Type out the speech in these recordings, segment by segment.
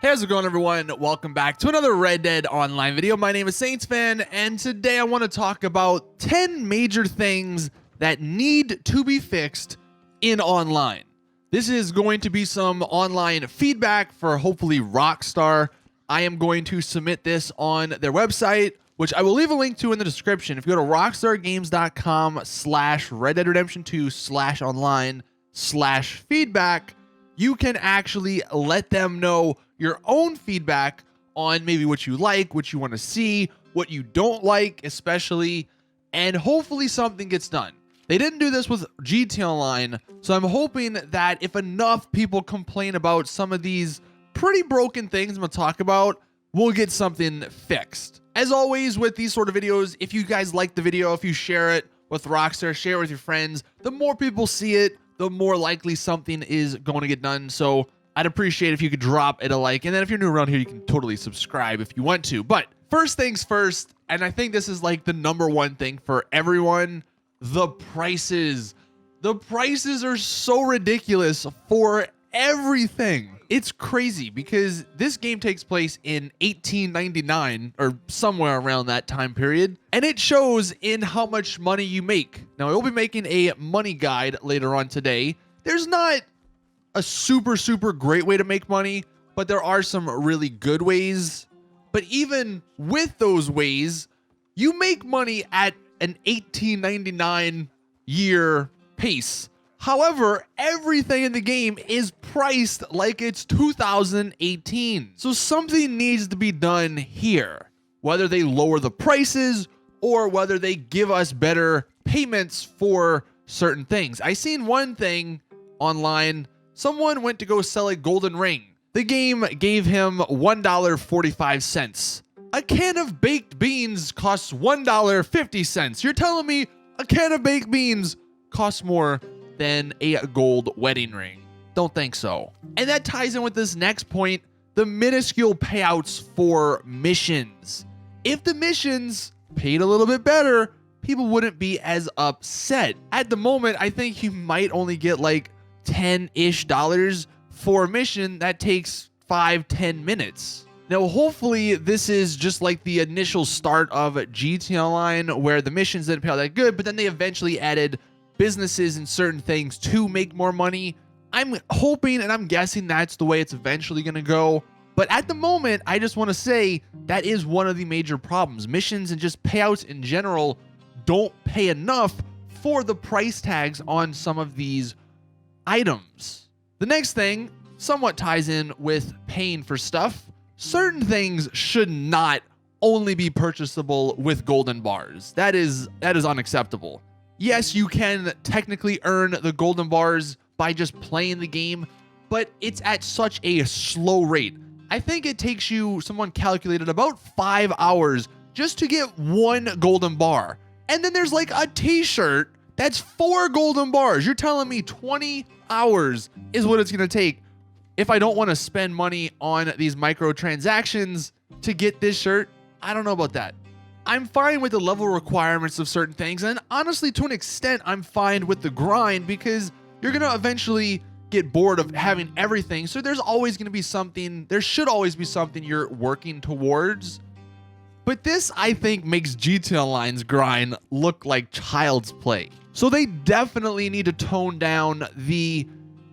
Hey, how's it going, everyone? Welcome back to another Red Dead Online video. My name is SaintsFan, and today I want to talk about 10 major things that need to be fixed in online. This is going to be some online feedback for hopefully Rockstar. I am going to submit this on their website, which I will leave a link to in the description. If you go to rockstargames.com/Red Dead Redemption 2/online/feedback, you can actually let them know your own feedback on maybe what you like, what you want to see, what you don't like, especially, and hopefully something gets done. They didn't do this with GTA Online, so I'm hoping that if enough people complain about some of these pretty broken things I'm going to talk about, we'll get something fixed. As always with these sort of videos, if you guys like the video, if you share it with Rockstar, share it with your friends, the more people see it, the more likely something is going to get done. So I'd appreciate if you could drop it a like. And then if you're new around here, you can totally subscribe if you want to. But first things first, and I think this is like the #1 thing for everyone, the prices. The prices are so ridiculous for everything. It's crazy because this game takes place in 1899 or somewhere around that time period, and it shows in how much money you make. Now, I will be making a money guide later on today. There's not a super great way to make money, but there are some really good ways. But even with those ways, you make money at an 1899 year pace. However, everything in the game is priced like it's 2018. So something needs to be done here. Whether they lower the prices or whether they give us better payments for certain things. I seen one thing online. Someone went to go sell a golden ring. The game gave him $1.45. A can of baked beans costs $1.50. You're telling me a can of baked beans costs more than a gold wedding ring? Don't think so. And that ties in with this next point, the minuscule payouts for missions. If the missions paid a little bit better, people wouldn't be as upset. At the moment, I think you might only get like $10-ish for a mission that takes 5-10 minutes. Now, hopefully this is just like the initial start of GTA Online where the missions didn't pay out that good, but then they eventually added businesses and certain things to make more money. I'm hoping and I'm guessing that's the way it's eventually going to go. But at the moment, I just want to say that is one of the major problems. Missions and just payouts in general don't pay enough for the price tags on some of these items. The next thing somewhat ties in with paying for stuff. Certain things should not only be purchasable with golden bars. That is unacceptable. Yes, you can technically earn the golden bars by just playing the game, but it's at such a slow rate. I think it takes you, someone calculated, about 5 hours just to get one golden bar. And then there's like a t-shirt that's 4 golden bars. You're telling me 20 hours is what it's going to take if I don't want to spend money on these microtransactions to get this shirt? I don't know about that. I'm fine with the level requirements of certain things, and honestly, to an extent, I'm fine with the grind because you're going to eventually get bored of having everything. So there's always going to be something, there should always be something you're working towards. But this, I think, makes GTA Online's grind look like child's play. So they definitely need to tone down the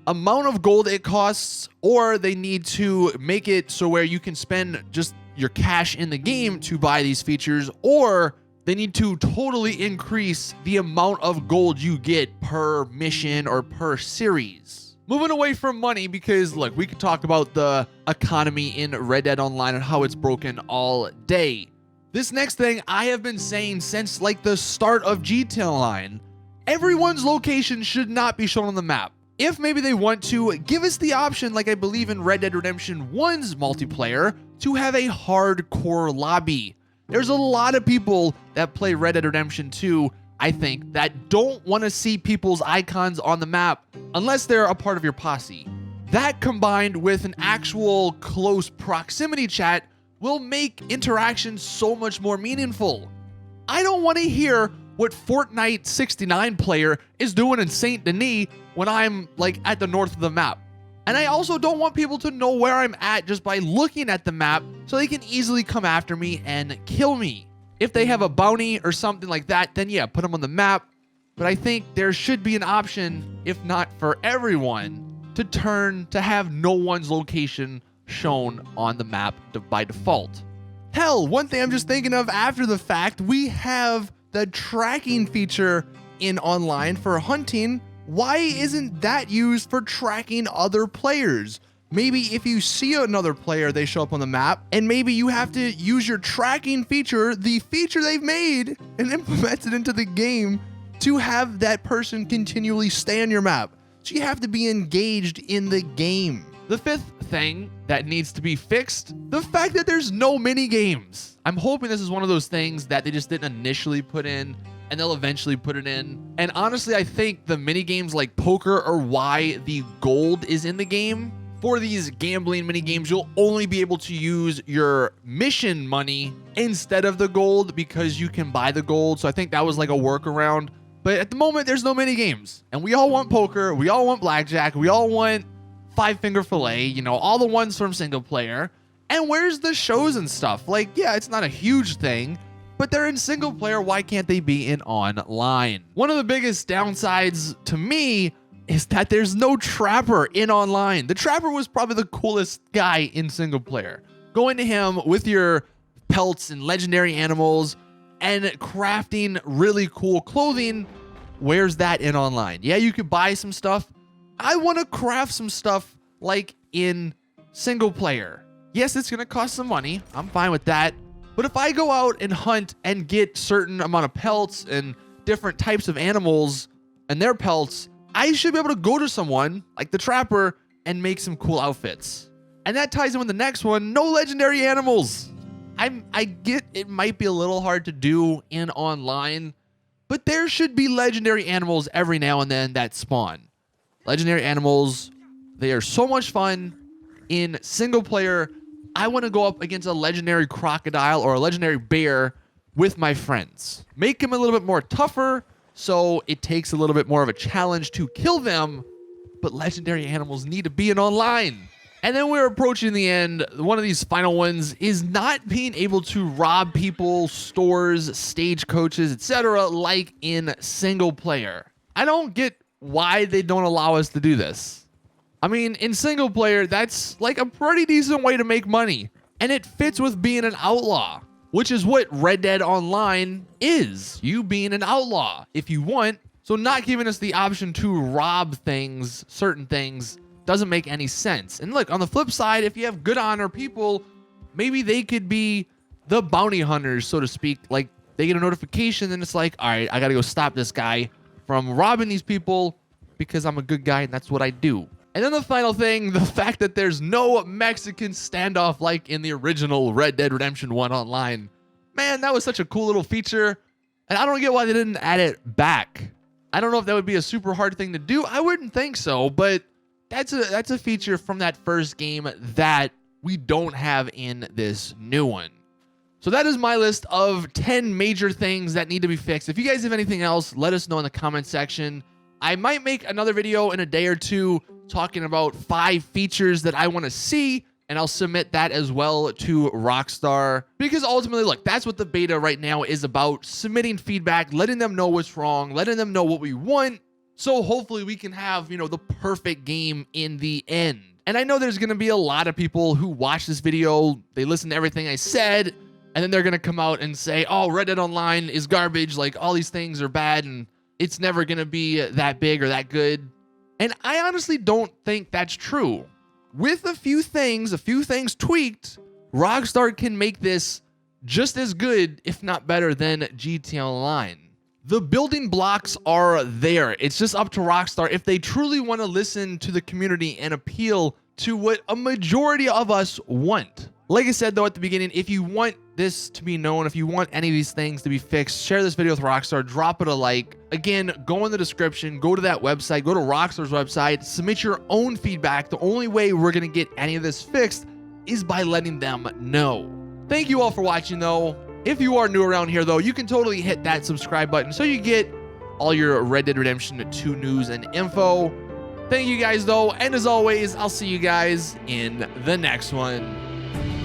amount of gold it costs, or they need to make it so where you can spend just your cash in the game to buy these features, or they need to totally increase the amount of gold you get per mission or per series. Moving away from money, because look, we could talk about the economy in Red Dead Online and how it's broken all day. This next thing I have been saying since like the start of GTA Online, everyone's location should not be shown on the map. If maybe they want to, give us the option, like I believe in Red Dead Redemption 1's multiplayer, to have a hardcore lobby. There's a lot of people that play Red Dead Redemption 2, I think, that don't want to see people's icons on the map unless they're a part of your posse. That combined with an actual close proximity chat will make interactions so much more meaningful. I don't want to hear what Fortnite 69 player is doing in Saint Denis when I'm like at the north of the map. And I also don't want people to know where I'm at just by looking at the map so they can easily come after me and kill me. If they have a bounty or something like that, then yeah, put them on the map. But I think there should be an option, if not for everyone, to have no one's location shown on the map by default. Hell, one thing I'm just thinking of after the fact, we have the tracking feature in online for hunting. Why isn't that used for tracking other players? Maybe if you see another player, they show up on the map, and maybe you have to use your tracking feature, the feature they've made, and implement it into the game to have that person continually stay on your map. So you have to be engaged in the game. The fifth thing that needs to be fixed, the fact that there's no mini games. I'm hoping this is one of those things that they just didn't initially put in and they'll eventually put it in. And honestly, I think the mini games like poker are why the gold is in the game. For these gambling mini games, you'll only be able to use your mission money instead of the gold because you can buy the gold. So I think that was like a workaround. But at the moment, there's no mini games. And we all want poker. We all want blackjack. We all want five-finger fillet. You know, all the ones from single player. And where's the shows and stuff? Like, yeah, it's not a huge thing, but they're in single player. Why can't they be in online? One of the biggest downsides to me is that there's no trapper in online. The trapper was probably the coolest guy in single player. Going to him with your pelts and legendary animals and crafting really cool clothing. Where's that in online? Yeah, you could buy some stuff. I want to craft some stuff like in single player. Yes, it's going to cost some money. I'm fine with that. But if I go out and hunt and get certain amount of pelts and different types of animals and their pelts, I should be able to go to someone like the trapper and make some cool outfits. And that ties in with the next one, no legendary animals. I get it might be a little hard to do in online, but there should be legendary animals every now and then that spawn. Legendary animals, they are so much fun in single player. I want to go up against a legendary crocodile or a legendary bear with my friends. Make them a little bit more tougher, so it takes a little bit more of a challenge to kill them, but legendary animals need to be in online. And then we're approaching the end. One of these final ones is not being able to rob people, stores, stagecoaches, etc. like in single player. I don't get why they don't allow us to do this. I mean, in single player, that's like a pretty decent way to make money. And it fits with being an outlaw, which is what Red Dead Online is. You being an outlaw if you want. So not giving us the option to rob things, certain things, doesn't make any sense. And look, on the flip side, if you have good honor people, maybe they could be the bounty hunters, so to speak. Like they get a notification and it's like, all right, I got to go stop this guy from robbing these people because I'm a good guy and that's what I do. And then the final thing, the fact that there's no Mexican standoff like in the original Red Dead Redemption 1 online. Man, that was such a cool little feature. And I don't get why they didn't add it back. I don't know if that would be a super hard thing to do. I wouldn't think so, but that's a feature from that first game that we don't have in this new one. So that is my list of 10 major things that need to be fixed. If you guys have anything else, let us know in the comment section. I might make another video in a day or two talking about 5 features that I want to see, and I'll submit that as well to Rockstar. Because ultimately, look, that's what the beta right now is about. Submitting feedback, letting them know what's wrong, letting them know what we want. So hopefully we can have, you know, the perfect game in the end. And I know there's going to be a lot of people who watch this video, they listen to everything I said, and then they're going to come out and say, oh, Red Dead Online is garbage, like all these things are bad, and it's never going to be that big or that good. And I honestly don't think that's true. With a few things tweaked, Rockstar can make this just as good, if not better, than GTA Online. The building blocks are there. It's just up to Rockstar if they truly want to listen to the community and appeal to what a majority of us want. Like I said, though, at the beginning, if you want this to be known, if you want any of these things to be fixed, share this video with Rockstar, drop it a like. Again, go in the description, go to that website, go to Rockstar's website, submit your own feedback. The only way we're going to get any of this fixed is by letting them know. Thank you all for watching, though. If you are new around here, though, you can totally hit that subscribe button so you get all your Red Dead Redemption 2 news and info. Thank you guys though, and as always, I'll see you guys in the next one.